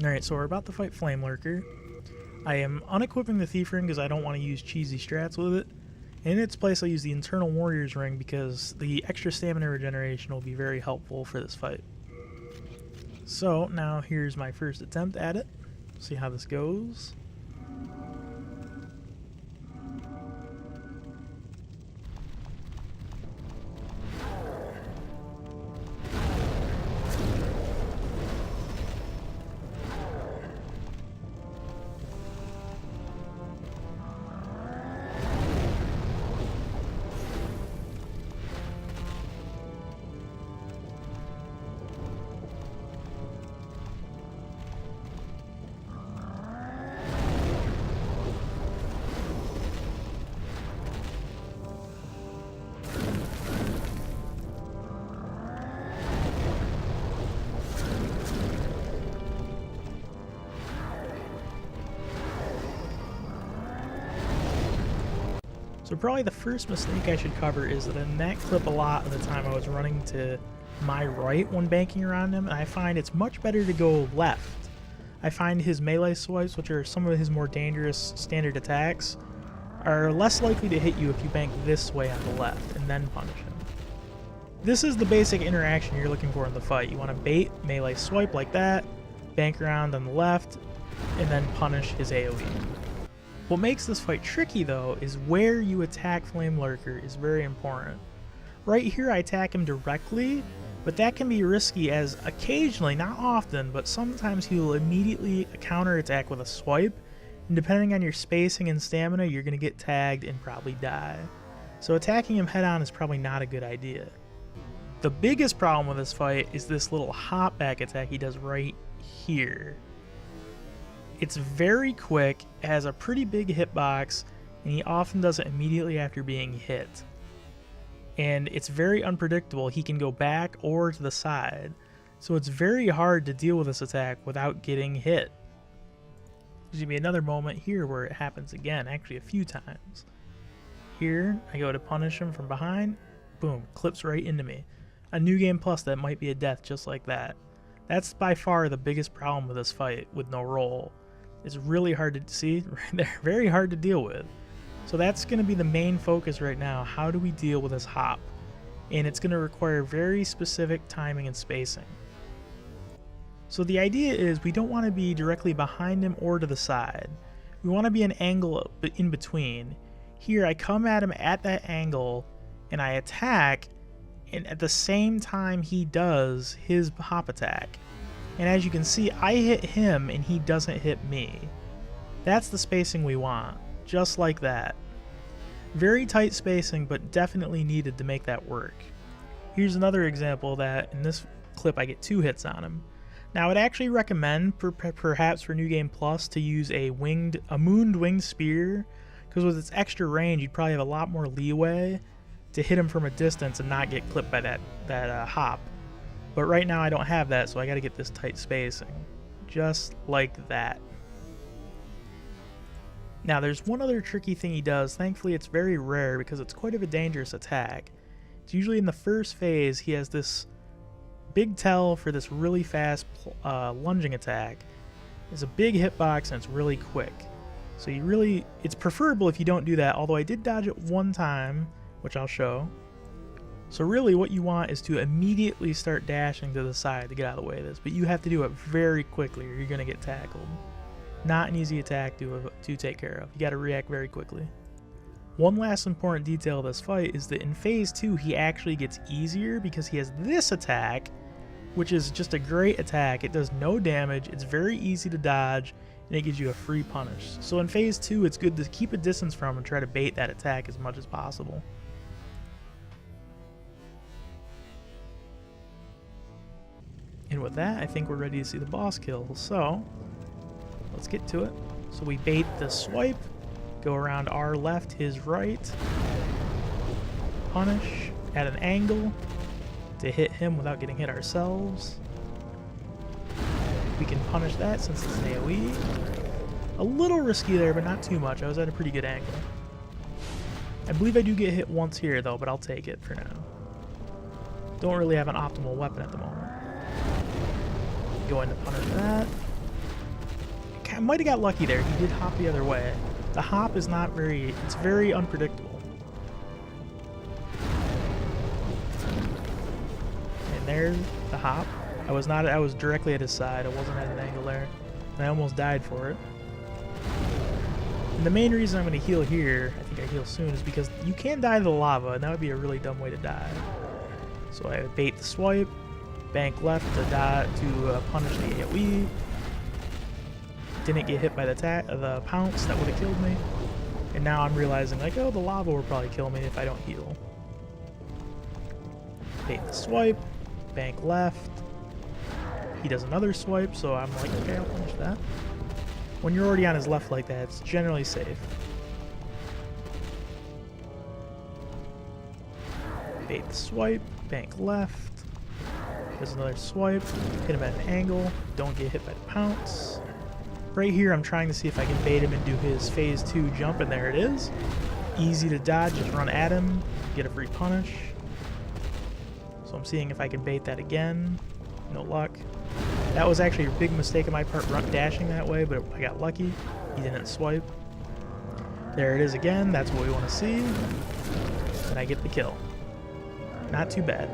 Alright, so we're about to fight FlameLurker. I am unequipping the Thief Ring because I don't want to use cheesy strats with it. In its place I'll use the Internal Warrior's Ring because the extra stamina regeneration will be very helpful for this fight. So now here's my first attempt at it. See how this goes. So probably the first mistake I should cover is that in that clip a lot of the time I was running to my right when banking around him, and I find it's much better to go left. I find his melee swipes, which are some of his more dangerous standard attacks, are less likely to hit you if you bank this way on the left and then punish him. This is the basic interaction you're looking for in the fight. You want to bait, melee swipe like that, bank around on the left, and then punish his AoE. What makes this fight tricky though is where you attack FlameLurker is very important. Right here I attack him directly, but that can be risky as occasionally, not often, but sometimes he will immediately counterattack with a swipe, and depending on your spacing and stamina you're going to get tagged and probably die. So attacking him head on is probably not a good idea. The biggest problem with this fight is this little hop back attack he does right here. It's very quick, has a pretty big hitbox, and he often does it immediately after being hit. And it's very unpredictable. He can go back or to the side. So it's very hard to deal with this attack without getting hit. There's going to be another moment here where it happens again, actually a few times. Here, I go to punish him from behind, boom, clips right into me. A New Game Plus that might be a death just like that. That's by far the biggest problem with this fight with no roll. It's really hard to see, they're very hard to deal with. So that's going to be the main focus right now. How do we deal with this hop? And it's going to require very specific timing and spacing. So the idea is we don't want to be directly behind him or to the side. We want to be an angle in between. Here I come at him at that angle and I attack, and at the same time he does his hop attack. And as you can see, I hit him and he doesn't hit me. That's the spacing we want, just like that. Very tight spacing, but definitely needed to make that work. Here's another example that in this clip I get 2 hits on him. Now I'd actually recommend, perhaps for New Game Plus, to use a mooned winged spear, because with its extra range you'd probably have a lot more leeway to hit him from a distance and not get clipped by that hop. But right now I don't have that, so I gotta get this tight spacing. Just like that. Now there's one other tricky thing he does. Thankfully it's very rare because it's quite of a dangerous attack. It's usually in the first phase he has this big tell for this really fast lunging attack. It's a big hitbox and it's really quick. So it's preferable if you don't do that, although I did dodge it one time, which I'll show. So really what you want is to immediately start dashing to the side to get out of the way of this, but you have to do it very quickly or you're going to get tackled. Not an easy attack to take care of. You got to react very quickly. One last important detail of this fight is that in phase 2 he actually gets easier because he has this attack, which is just a great attack. It does no damage, it's very easy to dodge, and it gives you a free punish. So in phase 2 it's good to keep a distance from him and try to bait that attack as much as possible. And with that, I think we're ready to see the boss kill. So, let's get to it. So we bait the swipe, go around our left, his right, punish at an angle to hit him without getting hit ourselves. We can punish that since it's an AoE. A little risky there, but not too much. I was at a pretty good angle. I believe I do get hit once here though, but I'll take it for now. Don't really have an optimal weapon at the moment. Go in to punish that. might have got lucky there. He did hop the other way. The hop is not very, it's very unpredictable. And there's the hop. I was directly at his side. I wasn't at an angle there. And I almost died for it. And the main reason I'm going to heal here, I think I heal soon, is because you can die to the lava, and that would be a really dumb way to die. So I bait the swipe, bank left to punish the AoE. Didn't get hit by the pounce, that would have killed me. And now I'm realizing, like, oh, the lava will probably kill me if I don't heal. Bait the swipe, bank left. He does another swipe, so I'm like, okay, I'll punish that. When you're already on his left like that, it's generally safe. Bait the swipe, bank left. Does another swipe, hit him at an angle, don't get hit by the pounce. Right here, I'm trying to see if I can bait him and do his phase 2 jump, and there it is. Easy to dodge, just run at him, get a free punish. So I'm seeing if I can bait that again. No luck. That was actually a big mistake on my part, dashing that way, but I got lucky. He didn't swipe. There it is again, that's what we want to see. And I get the kill. Not too bad.